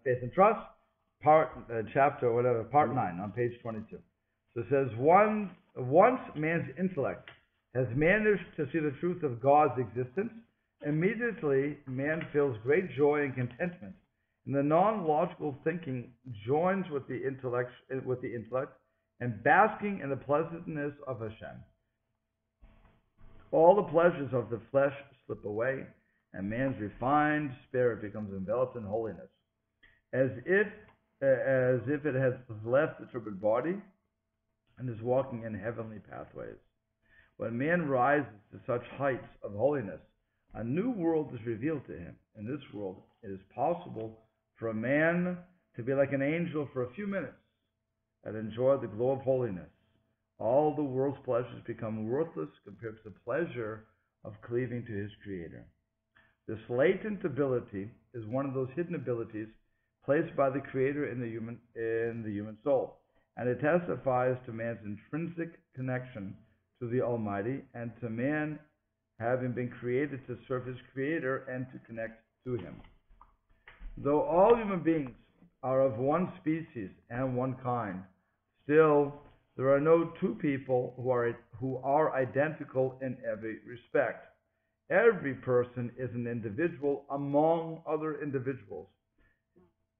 Faith and Trust, chapter whatever, part 9 on page 22. So it says, once man's intellect has managed to see the truth of God's existence, immediately man feels great joy and contentment. And the non-logical thinking joins with the intellect, and basking in the pleasantness of Hashem. All the pleasures of the flesh slip away, and man's refined spirit becomes enveloped in holiness, as if it has left the turbid body and is walking in heavenly pathways. When man rises to such heights of holiness, a new world is revealed to him. In this world, it is possible for a man to be like an angel for a few minutes and enjoy the glow of holiness. All the world's pleasures become worthless compared to the pleasure of cleaving to his Creator. This latent ability is one of those hidden abilities placed by the Creator in the human soul, and it testifies to man's intrinsic connection to the Almighty and to man having been created to serve his Creator and to connect to Him. Though all human beings are of one species and one kind, still there are no two people who are identical in every respect. Every person is an individual among other individuals.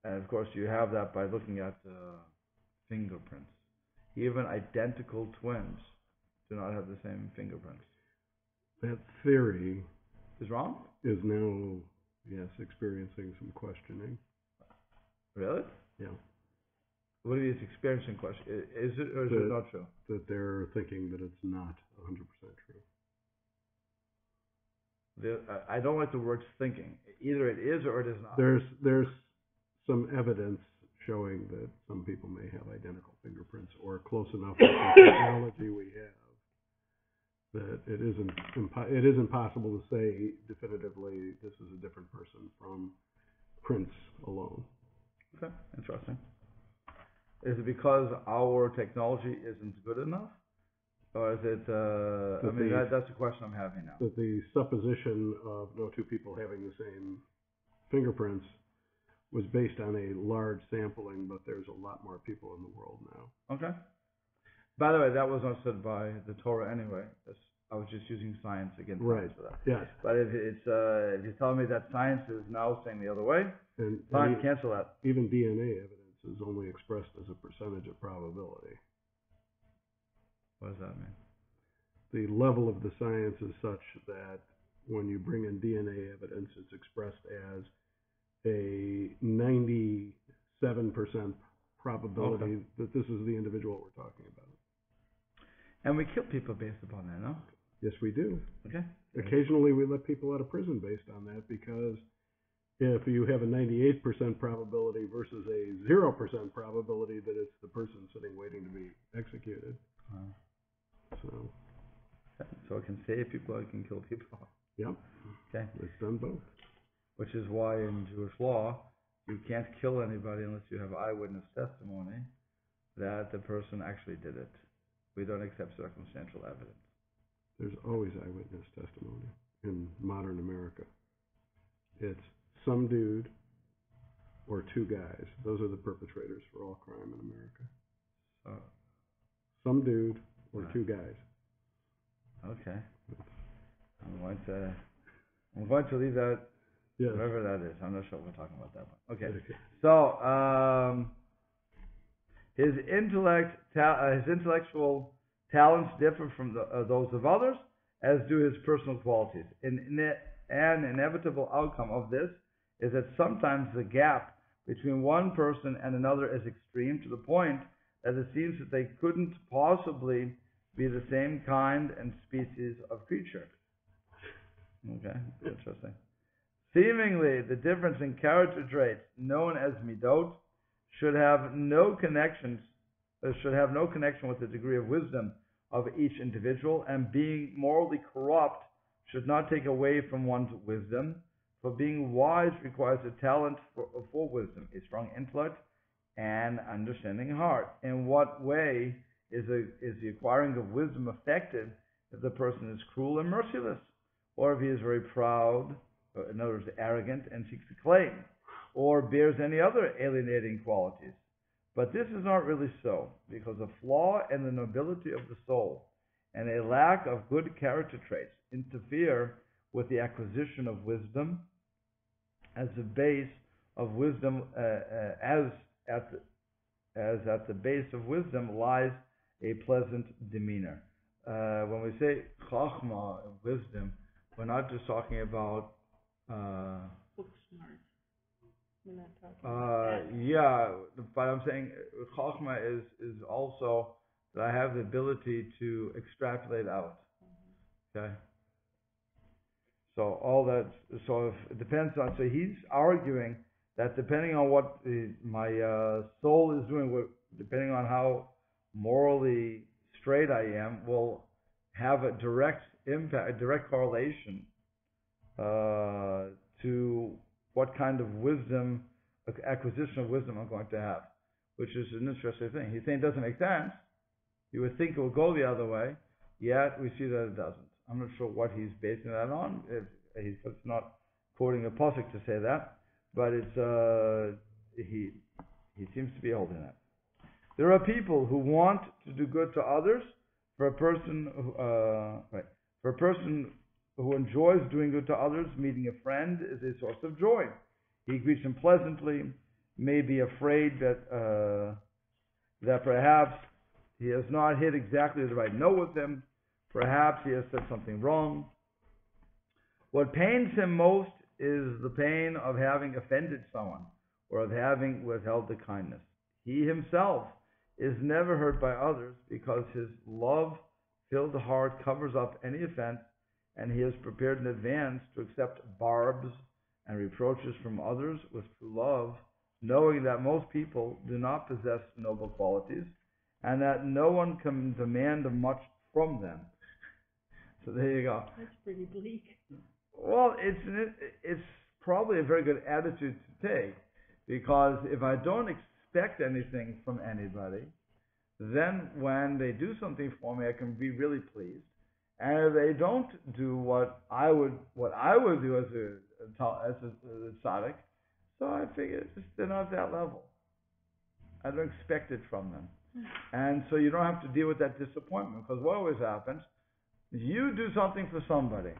And of course, you have that by looking at fingerprints. Even identical twins do not have the same fingerprints. That theory is wrong? Is now, yes, experiencing some questioning. Really? Yeah. What is experiencing question? Is it or is it not true? That they're thinking that it's not 100% true. I don't like the words thinking. Either it is or it is not. There's some evidence showing that some people may have identical fingerprints or close enough with the technology we have that it isn't possible to say definitively this is a different person from prints alone. Okay, interesting. Is it because our technology isn't good enough? Or is it, that's the question I'm having now. That the supposition of no two people having the same fingerprints was based on a large sampling, but there's a lot more people in the world now. Okay. By the way, that was understood by the Torah anyway. I was just using science against science for that. Yes. But if you're telling me that science is now saying the other way, fine, cancel that. Even DNA evidence is only expressed as a percentage of probability. What does that mean? The level of the science is such that when you bring in DNA evidence, it's expressed as a 97% probability that this is the individual we're talking about. And we kill people based upon that, no? Yes, we do. Okay. Occasionally we let people out of prison based on that, because if you have a 98% probability versus a 0% probability that it's the person sitting waiting to be executed. So it can save people, it can kill people. Yep. Okay. It's done both. Which is why in Jewish law, you can't kill anybody unless you have eyewitness testimony that the person actually did it. We don't accept circumstantial evidence. There's always eyewitness testimony in modern America. It's some dude or two guys. Those are the perpetrators for all crime in America. Some dude or two guys. Okay. I'm going to leave that, whatever that is. I'm not sure what we're talking about that one. Okay. So, his intellectual talents differ from those of others, as do his personal qualities. An inevitable outcome of this is that sometimes the gap between one person and another is extreme, to the point that it seems that they couldn't possibly be the same kind and species of creature. Okay, interesting. Seemingly, the difference in character traits known as midot should have no connection with the degree of wisdom of each individual, and being morally corrupt should not take away from one's wisdom, for being wise requires a talent for wisdom, a strong intellect, and understanding heart. In what way is the acquiring of wisdom effective if the person is cruel and merciless, or if he is very proud, in other words, arrogant, and seeks acclaim? or bears any other alienating qualities. But this is not really so, because a flaw in the nobility of the soul and a lack of good character traits interfere with the acquisition of wisdom, as the base of wisdom, as at the base of wisdom lies a pleasant demeanor. When we say chachma, wisdom, we're not just talking about book smart. We're not talking about that. yeah, but I'm saying chachma is also that I have the ability to extrapolate out. Okay. So all that, so if it depends on, so he's arguing that depending on what my soul is doing, depending on how morally straight I am, will have a direct impact, a direct correlation to what kind of wisdom, acquisition of wisdom I'm going to have, which is an interesting thing. He's saying it doesn't make sense. You would think it would go the other way, yet we see that it doesn't. I'm not sure what he's basing that on. He's not quoting a pasuk to say that, but it's he seems to be holding that. There are people who want to do good to others. For a person who enjoys doing good to others, meeting a friend is a source of joy. He greets him pleasantly, may be afraid that perhaps he has not hit exactly the right note with him. Perhaps he has said something wrong. What pains him most is the pain of having offended someone or of having withheld the kindness. He himself is never hurt by others because his love-filled heart covers up any offense, and he is prepared in advance to accept barbs and reproaches from others with true love, knowing that most people do not possess noble qualities and that no one can demand much from them. So there you go. That's pretty bleak. Well, it's probably a very good attitude to take, because if I don't expect anything from anybody, then when they do something for me, I can be really pleased. And if they don't do what I would do as a tzaddik, so I figure they're not at that level. I don't expect it from them. And so you don't have to deal with that disappointment, because what always happens, you do something for somebody,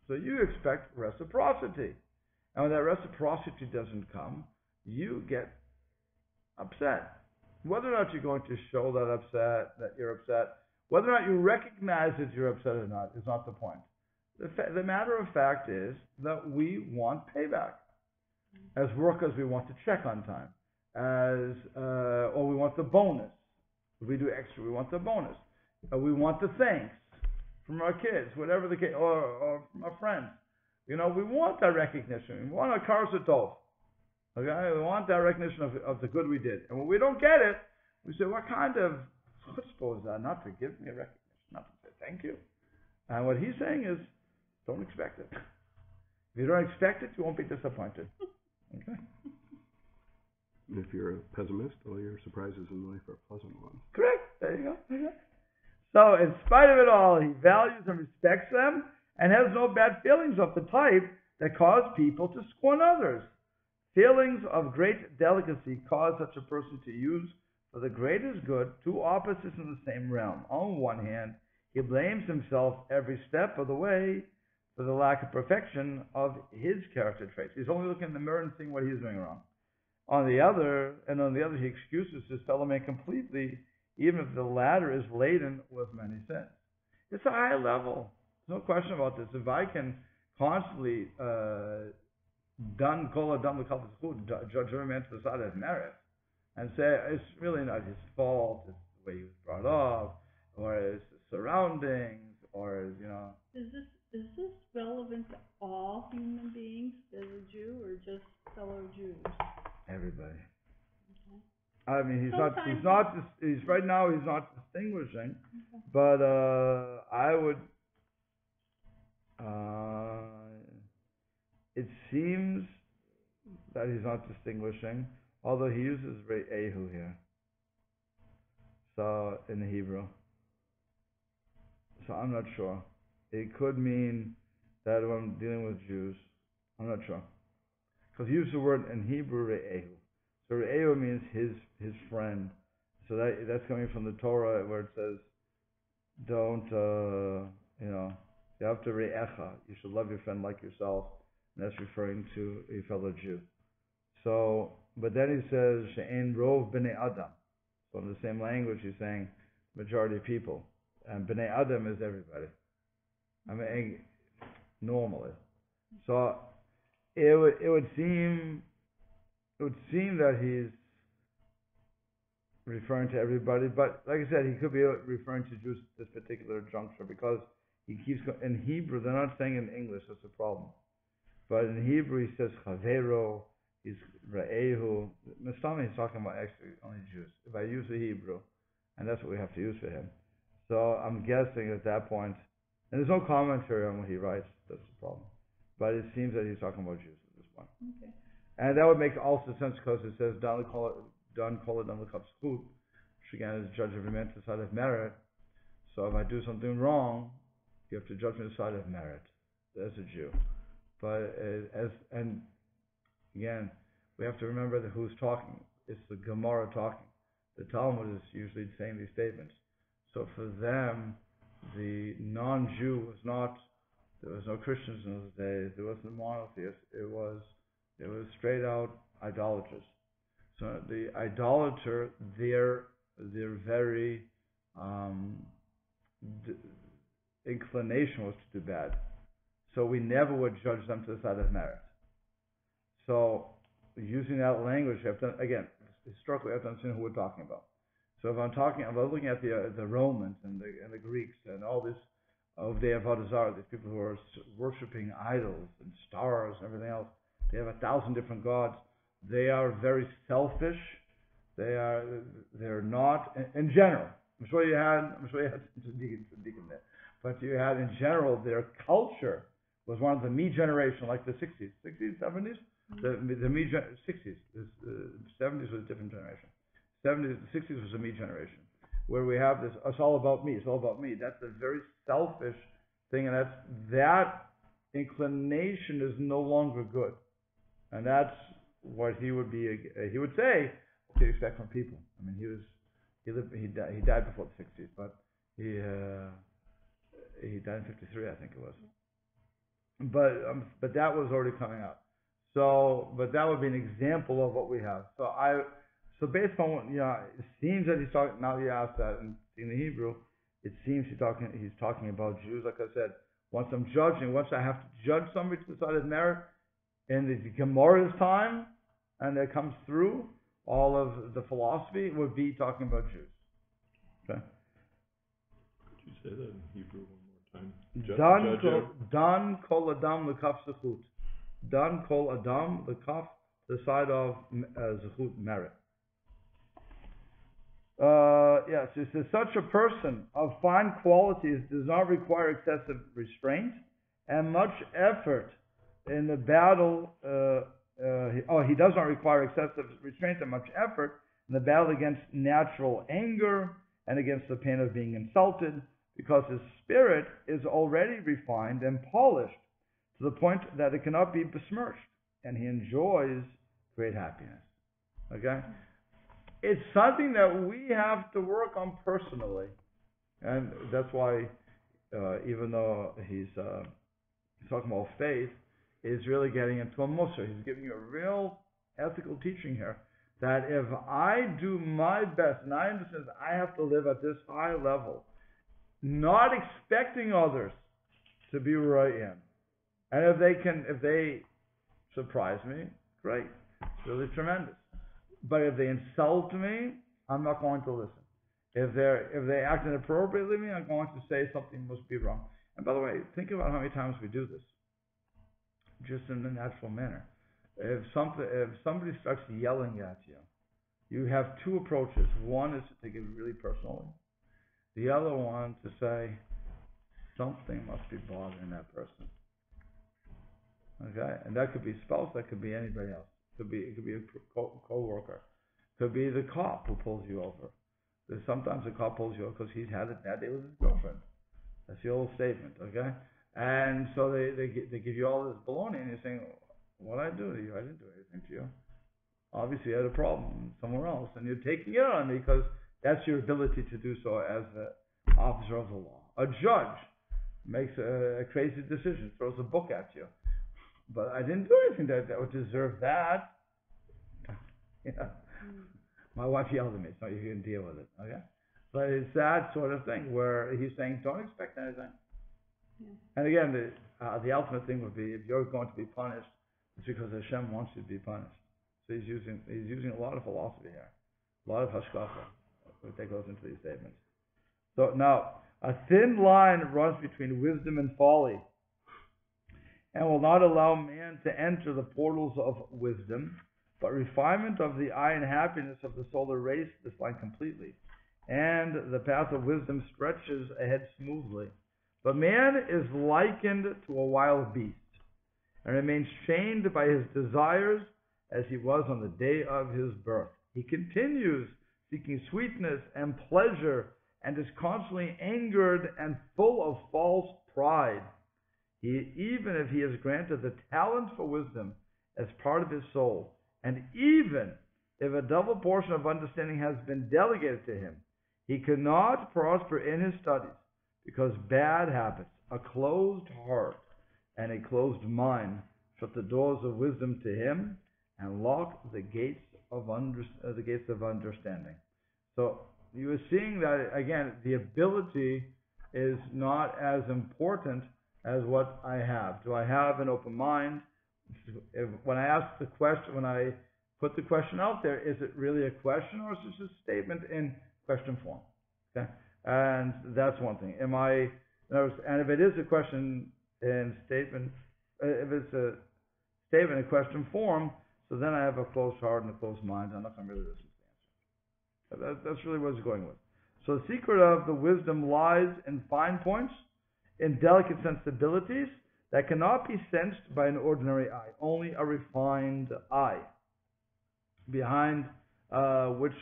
so you expect reciprocity. And when that reciprocity doesn't come, you get upset. Whether or not you're going to show that you're upset, whether or not you recognize that you're upset or not, is not the point. The matter of fact is that we want payback. As workers, we want to check on time. Or we want the bonus. If we do extra, we want the bonus. We want the thanks from our kids, whatever the case, or from our friends. We want that recognition. We want our cars to tov. Okay, we want that recognition of the good we did. And when we don't get it, we say, what kind of chutzpah is that? Not to give me a recognition, not to say thank you. And what he's saying is, don't expect it. If you don't expect it, you won't be disappointed. Okay. If you're a pessimist, all your surprises in life are pleasant ones. Correct. There you go. Okay. So, in spite of it all, he values and respects them and has no bad feelings of the type that cause people to scorn others. Feelings of great delicacy cause such a person to use for the greatest good two opposites in the same realm. On one hand, he blames himself every step of the way for the lack of perfection of his character traits. He's only looking in the mirror and seeing what he's doing wrong. On the other, he excuses his fellow man completely, even if the latter is laden with many sins. It's a high level. There's no question about this. If I can constantly judge every man to the side of merit and say it's really not his fault, it's the way he was brought up, or his surroundings, or Is this relevant to all human beings as a Jew, or just fellow Jews? Everybody. Okay. I mean, he's not distinguishing, Okay. but I would. It seems that he's not distinguishing, although he uses Ehu here. So in the Hebrew. So I'm not sure. It could mean that when I'm dealing with Jews, I'm not sure. because he used the word in Hebrew re'ehu. So re'ehu means his friend. So that's coming from the Torah where it says, don't you have to re'echa. You should love your friend like yourself, and that's referring to a fellow Jew. So, but then he says she'en rov b'nei adam. So in the same language, he's saying majority of people, and b'nei adam is everybody. I mean, normally. So it would seem that he's referring to everybody, but like I said, he could be referring to Jews at this particular juncture because he keeps in Hebrew. They're not saying in English. That's a problem. But in Hebrew, he says chavero. He's re'ehu. Mistama, he's talking about actually only Jews. If I use the Hebrew, and that's what we have to use for him. So I'm guessing at that point, and there's no commentary on what he writes. That's the problem. But it seems that he's talking about Jews at this point. Okay. And that would make also sense because it says Dan kol adam l'kaf zchut, which again is judge every man to the side of merit. So if I do something wrong, you have to judge me to the side of merit as a Jew. But and again, we have to remember that who's talking. It's the Gemara talking. The Talmud is usually saying these statements. So for them, the non-Jew was not. There was no Christians in those days. There wasn't monotheists. It was straight out idolaters. So the idolater, their very inclination was to do bad. So we never would judge them to the side of merit. So using that language, we have to, again, historically, we have to understand who we're talking about. So if I'm looking at the Romans and the Greeks and all this of the Avodah Zarah, these people who are worshiping idols and stars and everything else, they have 1,000 different gods. They are very selfish. They're not in general. I'm sure you had some deacon there, but you had in general their culture was one of the me generation, like the 60s, 70s. The me 60s, the 70s was a different generation. The 60s was a me generation, where we have this. It's all about me. It's all about me. That's a very selfish thing, and that inclination is no longer good, and that's what he would be. He would say, "What do you expect from people?" I mean, he died before the 60s, but he died in 53, I think it was. But that was already coming up. So, but that would be an example of what we have. So based on what, it seems that he's talking. Now you asked that in the Hebrew, it seems he's talking about Jews. Like I said, once I have to judge somebody to the side of merit in the Gemara's time, and that comes through all of the philosophy, it would be talking about Jews. Okay. Could you say that in Hebrew one more time? Dan kol adam l'kaf zechut. Dan kol adam l'kaf, the side of zechut, merit. Yes, it says such a person of fine qualities does not require excessive restraint and much effort in the battle. He does not require excessive restraint and much effort in the battle against natural anger and against the pain of being insulted, because his spirit is already refined and polished to the point that it cannot be besmirched, and he enjoys great happiness. Okay? It's something that we have to work on personally, and that's why, even though he's talking about faith, is really getting into a mussar. He's giving you a real ethical teaching here, that if I do my best, and I understand that I have to live at this high level, not expecting others to be where I am, and if they surprise me, great, it's really tremendous. But if they insult me, I'm not going to listen. If they act inappropriately with me, I'm going to say something must be wrong. And by the way, think about how many times we do this, just in a natural manner. If somebody starts yelling at you, you have two approaches. One is to take it really personally. The other one to say, something must be bothering that person. Okay? And that could be spouse, that could be anybody else. It could be a co-worker. Could be the cop who pulls you over. Sometimes the cop pulls you over because he's had a bad day with his girlfriend. That's the old statement, okay? And so they give you all this baloney, and you're saying, what did I do to you? I didn't do anything to you. Obviously, you had a problem somewhere else, and you're taking it on me because that's your ability to do so as an officer of the law. A judge makes a crazy decision, throws a book at you. But I didn't do anything that would deserve that. Yeah. My wife yelled at me, so you can deal with it. Okay? But it's that sort of thing where he's saying, don't expect anything. Yeah. And again, the ultimate thing would be if you're going to be punished, it's because Hashem wants you to be punished. So he's using a lot of philosophy here, a lot of hashkafa that goes into these statements. So now, a thin line runs between wisdom and folly, and will not allow man to enter the portals of wisdom, but refinement of the eye and happiness of the soul erase this line completely, and the path of wisdom stretches ahead smoothly. But man is likened to a wild beast, and remains chained by his desires as he was on the day of his birth. He continues seeking sweetness and pleasure, and is constantly angered and full of false pride. Even if he is granted the talent for wisdom as part of his soul, and even if a double portion of understanding has been delegated to him, he cannot prosper in his studies, because bad habits, a closed heart, and a closed mind shut the doors of wisdom to him and lock the gates of understanding. So you are seeing that again. The ability is not as important as what I have. Do I have an open mind? When I ask the question, when I put the question out there, is it really a question or is it just a statement in question form? Okay, and that's one thing. And if it is a question in statement, if it's a statement in question form, so then I have a closed heart and a closed mind. I'm not going to really listen to the answer. That's really what it's going with. So the secret of the wisdom lies in fine points, in delicate sensibilities that cannot be sensed by an ordinary eye. Only a refined eye, behind which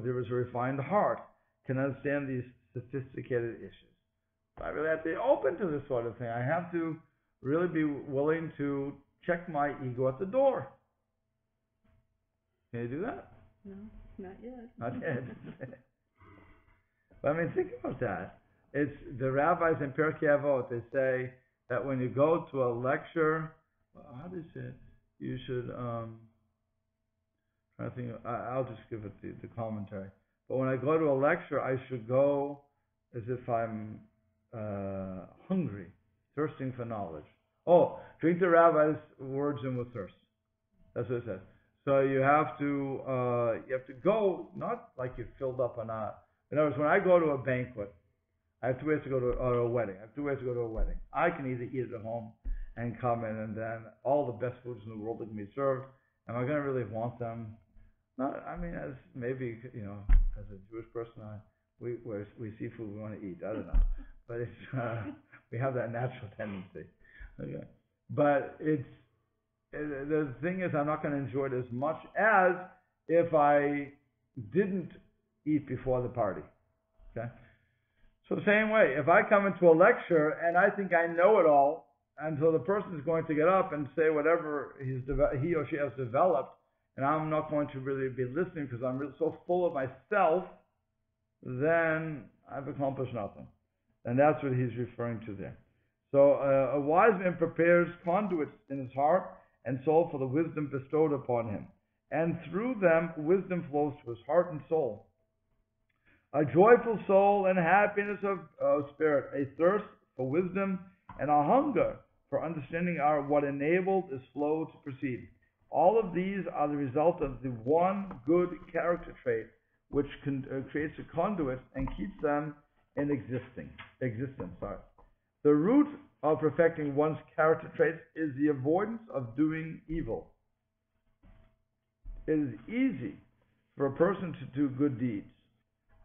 there is a refined heart, can understand these sophisticated issues. So I really have to be open to this sort of thing. I have to really be willing to check my ego at the door. Can you do that? No, not yet. Not yet. But I mean, think about that. It's the rabbis in Pirkei Avot. They say that when you go to a lecture, how do you say it? You should. I think I'll just give it the commentary. But when I go to a lecture, I should go as if I'm hungry, thirsting for knowledge. Oh, drink the rabbi's words in with thirst. That's what it says. So you have to go not like you're filled up or not. In other words, when I go to a banquet, I have 2 ways to go to a wedding. I have 2 ways to go to a wedding. I can either eat at home and come in, and then all the best foods in the world that can be served. Am I going to really want them? Not. I mean, as maybe as a Jewish person, we see food we want to eat. I don't know, but it's we have that natural tendency. Okay, but the thing is, I'm not going to enjoy it as much as if I didn't eat before the party. Okay. So the same way, if I come into a lecture and I think I know it all, and so the person is going to get up and say whatever he or she has developed, and I'm not going to really be listening because I'm really so full of myself, then I've accomplished nothing. And that's what he's referring to there. So a wise man prepares conduits in his heart and soul for the wisdom bestowed upon him, and through them wisdom flows to his heart and soul. A joyful soul and happiness of spirit, a thirst for wisdom, and a hunger for understanding are what enabled his flow to proceed. All of these are the result of the one good character trait which creates a conduit and keeps them in existence. The root of perfecting one's character traits is the avoidance of doing evil. It is easy for a person to do good deeds,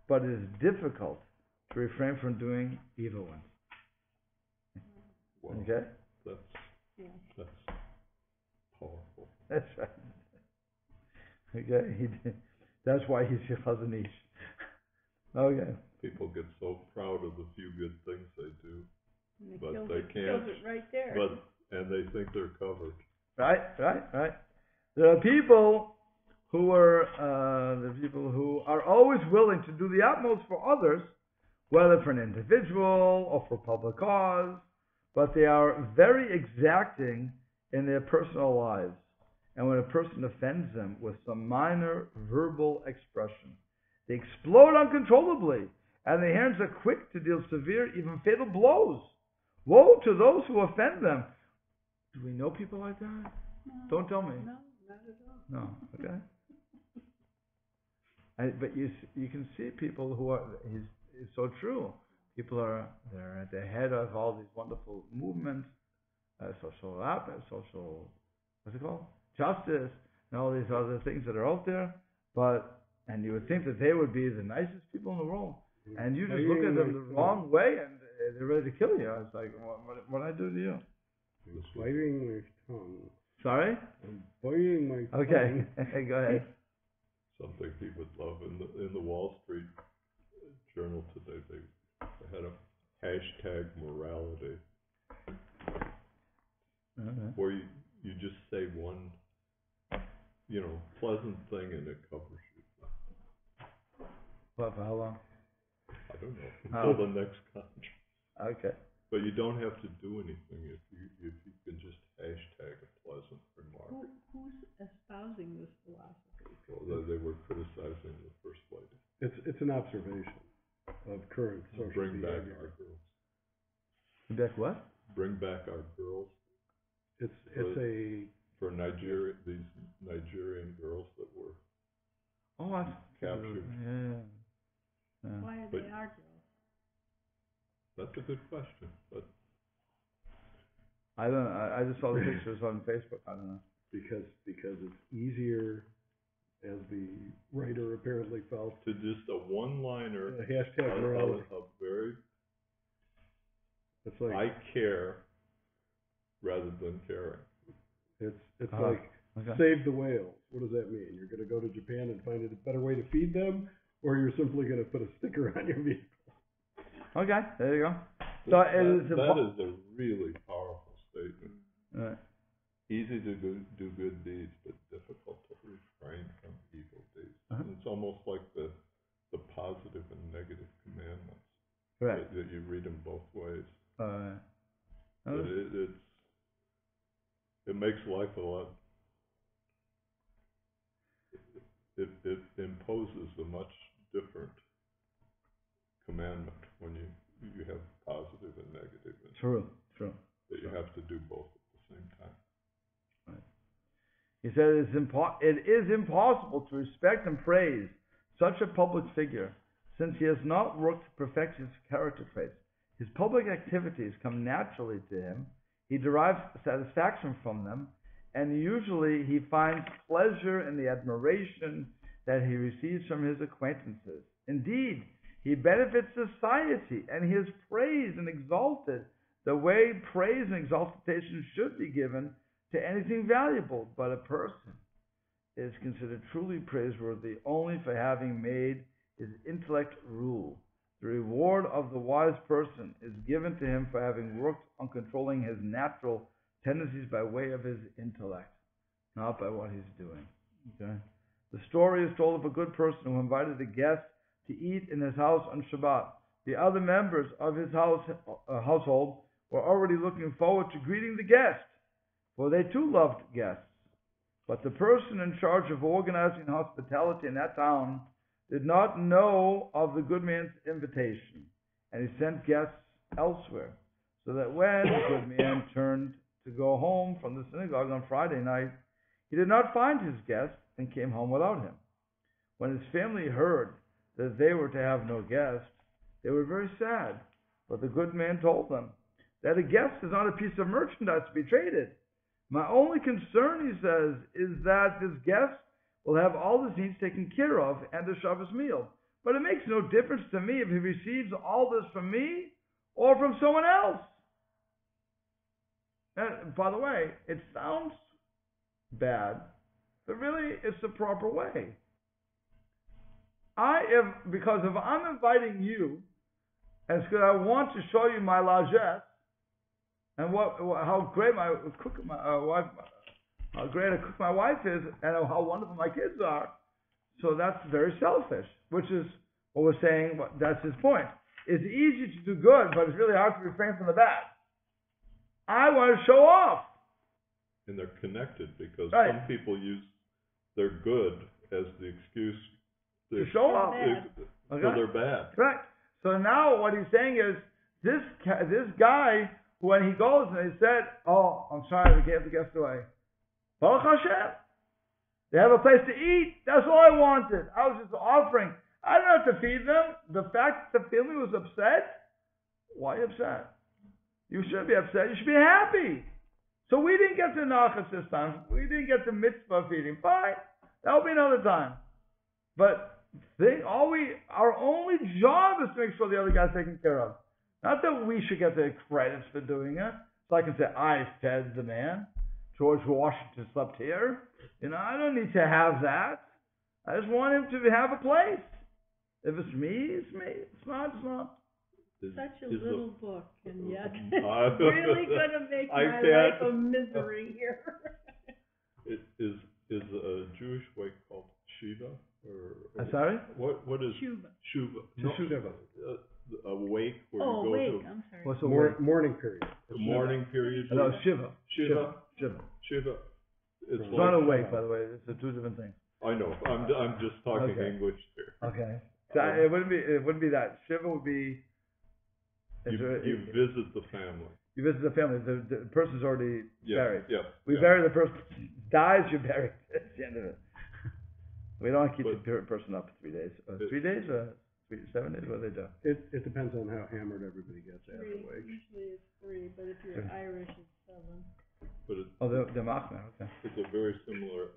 but it is difficult to refrain from doing evil ones. Wow. Okay? That's powerful. That's right. Okay? That's why he's your Chazon Ish. Okay. People get so proud of the few good things they do, And but kills they it, can't. kills it right there. And they think they're covered. Right. There are people who are always willing to do the utmost for others, whether for an individual or for public cause, but they are very exacting in their personal lives. And when a person offends them with some minor verbal expression, they explode uncontrollably, and their hands are quick to deal severe, even fatal blows. Woe to those who offend them. Do we know people like that? No, Don't tell me. No, not at all. No, okay. But you can see people who are, it's so true. People they're at the head of all these wonderful movements, social, what's it called? Justice, and all these other things that are out there. And you would think that they would be the nicest people in the world. And you just look at them the wrong way and they're ready to kill you. It's like, what did I do to you? I'm biting my tongue. Sorry? I'm biting my tongue. Okay, go ahead. Something he would love in the Wall Street Journal today. They had a hashtag morality, where you just say one, pleasant thing and it covers you. What, for how long? I don't know, until the next contract. Okay. But you don't have to do anything if you can just hashtag a pleasant remark. Who's espousing this philosophy? Well, they were criticizing the First Lady. It's an observation of current social Bring back behavior. our girls. Bring back what? Bring back our girls. For Nigeria, these Nigerian girls that were captured. Yeah. Why are they our girls? That's a good question, but I don't know. I just saw the pictures on Facebook. I don't know. Because it's easier, as the writer apparently felt, to just a one-liner, a hashtag morality. a very It's like I care rather than caring. it's like save the whales. What does that mean? You're going to go to Japan and find a better way to feed them, or you're simply going to put a sticker on your vehicle? Okay, there you go. So that is a really powerful statement. Right. Easy to do good deeds, but difficult to refrain from evil deeds. It's almost like the positive and negative commandments. Right. That you read them both ways. It makes life a lot. It imposes a much different commandment when you have positive and negative. True. That you have to do both at the same time. Right. He said it is impossible to respect and praise such a public figure, since he has not worked to perfect his character traits. His public activities come naturally to him. He derives satisfaction from them, and usually he finds pleasure in the admiration that he receives from his acquaintances. Indeed, he benefits society, and he is praised and exalted the way praise and exaltation should be given to anything valuable. But a person is considered truly praiseworthy only for having made his intellect rule. The reward of the wise person is given to him for having worked on controlling his natural tendencies by way of his intellect, not by what he's doing. Okay? The story is told of a good person who invited a guest to eat in his house on Shabbat. The other members of his household were already looking forward to greeting the guest, for they too loved guests. But the person in charge of organizing hospitality in that town did not know of the good man's invitation, and he sent guests elsewhere, so that when the good man turned to go home from the synagogue on Friday night, he did not find his guest and came home without him. When his family heard that they were to have no guest, they were very sad. But the good man told them that a guest is not a piece of merchandise to be traded. My only concern, he says, is that this guest will have all his needs taken care of and a Shabbos meal. But it makes no difference to me if he receives all this from me or from someone else. And by the way, it sounds bad, but really it's the proper way. Because if I'm inviting you, and it's because I want to show you my largesse, and how great my wife how great a cook my wife is, and how wonderful my kids are. So that's very selfish, which is what we're saying. That's his point. It's easy to do good, but it's really hard to refrain from the bad. I want to show off. And they're connected because Right. some people use their good as the excuse To show off. so Okay? they're bad. Correct. So now what he's saying is, this guy, when he goes and he said, oh, I'm sorry, we gave the guest away. Baruch Hashem. They have a place to eat. That's all I wanted. I was just offering. I don't have to feed them. The fact that the family was upset, why are you upset? You shouldn't be upset. You should be happy. So we didn't get the nachas this time. We didn't get the mitzvah feeding. Fine. That'll be another time. But our only job is to make sure the other guy's taken care of. Not that we should get the credits for doing it. So I can say, I fed the man. George Washington slept here. I don't need to have that. I just want him to have a place. If it's me, it's me. It's not, it's not. Such a little book, and yet it's really going to make my life a misery here. Is a Jewish wake called Shiva? I'm sorry? What is Shuva. Shuva? Shiva. A wake where you go wake, to I'm sorry. What's a wake? Morning period. the morning period. No, Shiva. Shiva. Shiva. It's It's like, not a wake, by the way. It's two different things. I know. I'm just talking Okay. English here. Okay. So it wouldn't be that. Shiva would be. You visit the family. You visit the family. The person's already buried. Yeah. We bury the person. Dies, you bury. That's the end of it. We don't keep the person up for 3 days. 3 days? 7 days? What do they do? It depends on how hammered everybody gets after the wake. Usually it's 3, but if you're Irish, it's 7. But They're machmer. Okay. it's a very similar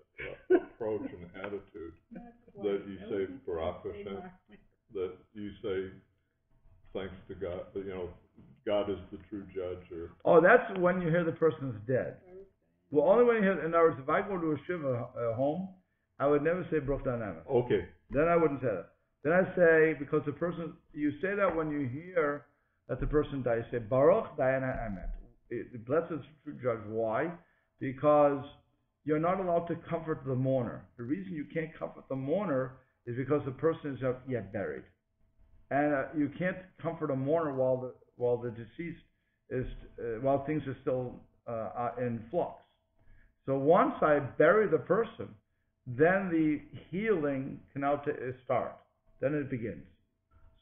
approach and attitude that you say Baruch Hashem, that you say thanks to God. God is the true judge. Or Oh, that's when you hear the person is dead. Well, only when you hear. In other words, if I go to a shiva home, I would never say Baruch Da'anam. okay, Then I wouldn't say that. Then I say, because the person, you say that when you hear that the person died, you say Baruch Da'anam. Blessed is the true judge. Why? Because you're not allowed to comfort the mourner. The reason you can't comfort the mourner is because the person is not yet buried, and you can't comfort a mourner while the deceased is while things are still in flux. So once I bury the person, then the healing can now start. Then it begins.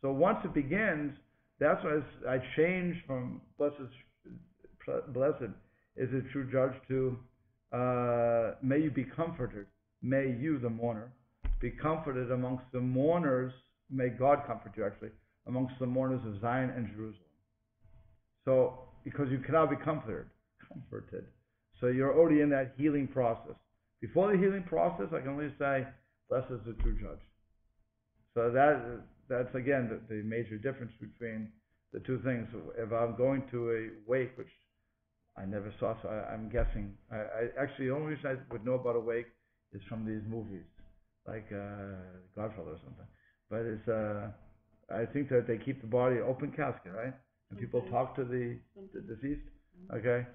So once it begins, that's when I change from blessed is a true judge to may you be comforted. May you, the mourner, be comforted amongst the mourners. May God comfort you, actually, amongst the mourners of Zion and Jerusalem. So, because you cannot be comforted. So you're already in that healing process. Before the healing process, I can only say, blessed is the true judge. So that's again the major difference between the two things. If I'm going to a wake, which I never saw, so I'm guessing. I actually, the only reason I would know about a wake is from these movies, like Godfather or something. But it's I think that they keep the body open casket, right? And people talk to the deceased. Okay,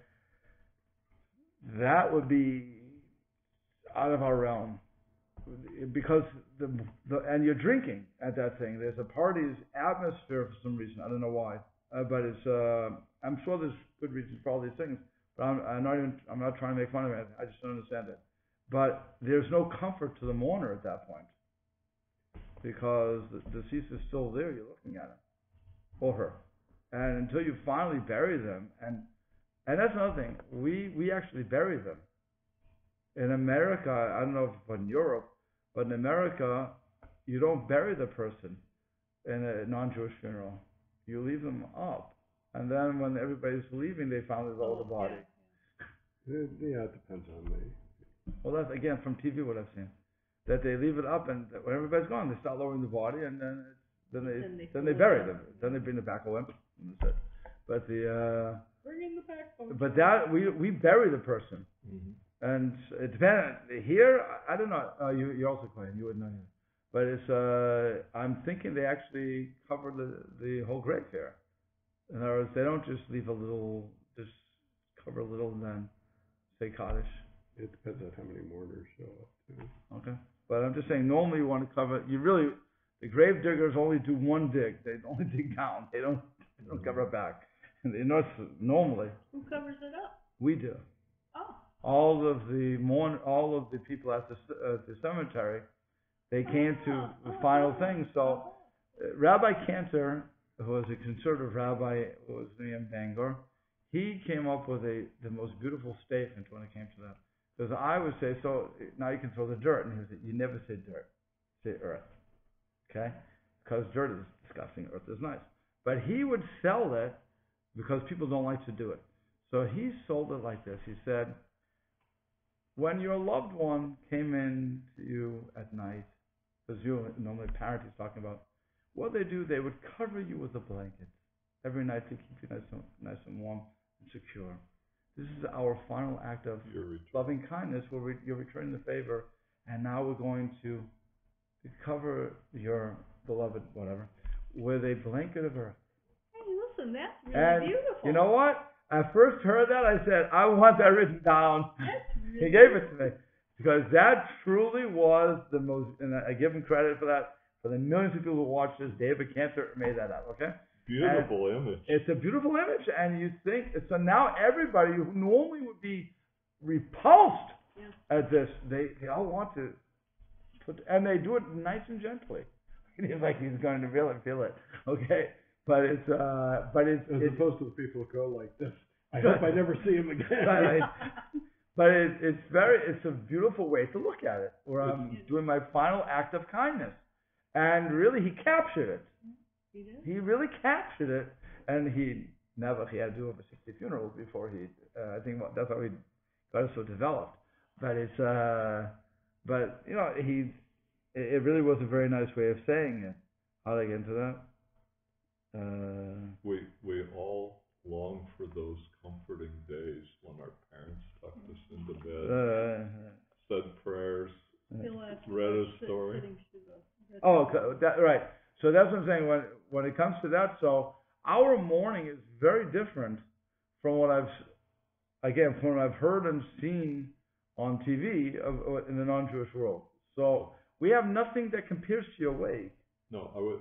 that would be out of our realm, because and you're drinking at that thing. There's a party's atmosphere for some reason. I don't know why, but it's. I'm sure there's good reasons for all these things. But I'm not trying to make fun of it. I just don't understand it. But there's no comfort to the mourner at that point, because the deceased is still there. You're looking at him or her, and until you finally bury them, and that's another thing. We actually bury them. In America, I don't know if in Europe, but in America, you don't bury the person in a non-Jewish funeral. You leave them up, and then when everybody's leaving, they finally lower the body. Yeah, it depends on the. Well, that's again from TV what I've seen, that they leave it up, and when everybody's gone, they start lowering the body, and then they bury them. Then they bring the backhoe in, and that's it. But Bring in the backbone. But that we bury the person. Mm-hmm. And it depends. Here, I don't know. You're also Kohen. You wouldn't know either. But it's. I'm thinking they actually cover the whole grave here. In other words, they don't just leave a little, just cover a little and then say Kaddish. it depends on how many mourners show up, too. Okay. But I'm just saying, normally you want to cover, the grave diggers only do one dig. They only dig down. They don't cover it back. And normally. Who covers it up? We do. Oh. All of the people at the cemetery, they came to the final thing. So Rabbi Cantor, who was a conservative rabbi, who was named Bangor, he came up with the most beautiful statement when it came to that. Because I would say, so now you can throw the dirt, and he would say, you never say dirt, say earth. Okay? Because dirt is disgusting, earth is nice. But he would sell it because people don't like to do it. So he sold it like this. He said, when your loved one came in to you at night, because normally parent is talking about, what they do, they would cover you with a blanket every night to keep you nice and warm and secure. This is our final act of loving kindness where you're returning the favor, and now we're going to cover your beloved, whatever, with a blanket of earth. Hey, listen, that's really beautiful. You know what? I first heard that, I said, I want that written down. That's really He gave it to me. Because that truly was the most, and I give him credit for that, for the millions of people who watched this. David Cantor made that up, okay? Beautiful image. It's a beautiful image, and you think, so now everybody who normally would be repulsed at this, they all want to and they do it nice and gently. It's like he's going to really feel it, okay? But it's as opposed to the people who go like this. I hope I never see him again. But it's a beautiful way to look at it. Where I'm doing my final act of kindness, and really he captured it. He really captured it, and he had to do over 60 funerals before he. I think that's how he got it so developed. But but you know, it really was a very nice way of saying it. How did I get into that? We all long for those comforting days when our parents tucked us into bed, said prayers, read a story. Right. So that's what I'm saying. When it comes to that, so our mourning is very different from what I've heard and seen on TV in the non-Jewish world. So we have nothing that compares to your wake. No,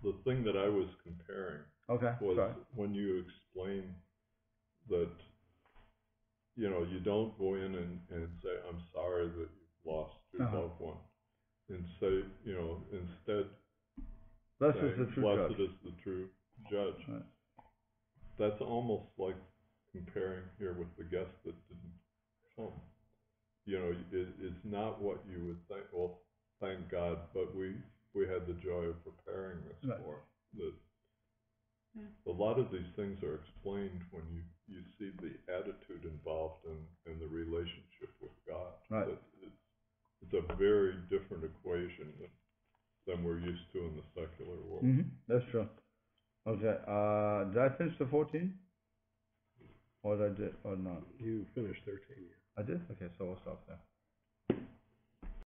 the thing that I was comparing was when you explain that, you know, you don't go in and say, I'm sorry that you've lost your loved one. And say, you know, instead, blessed is the true judge. Right. That's almost like comparing here with the guest that didn't come. You know, it's not what you would think. Well, thank God, but we had the joy of preparing this for. A lot of these things are explained when you see the attitude involved in the relationship with God. Right. It's a very different equation than we're used to in the secular world. Mm-hmm. That's true. Okay. Did I finish the 14? Or did I or not? You finished 13. I did? Okay, so we'll stop there.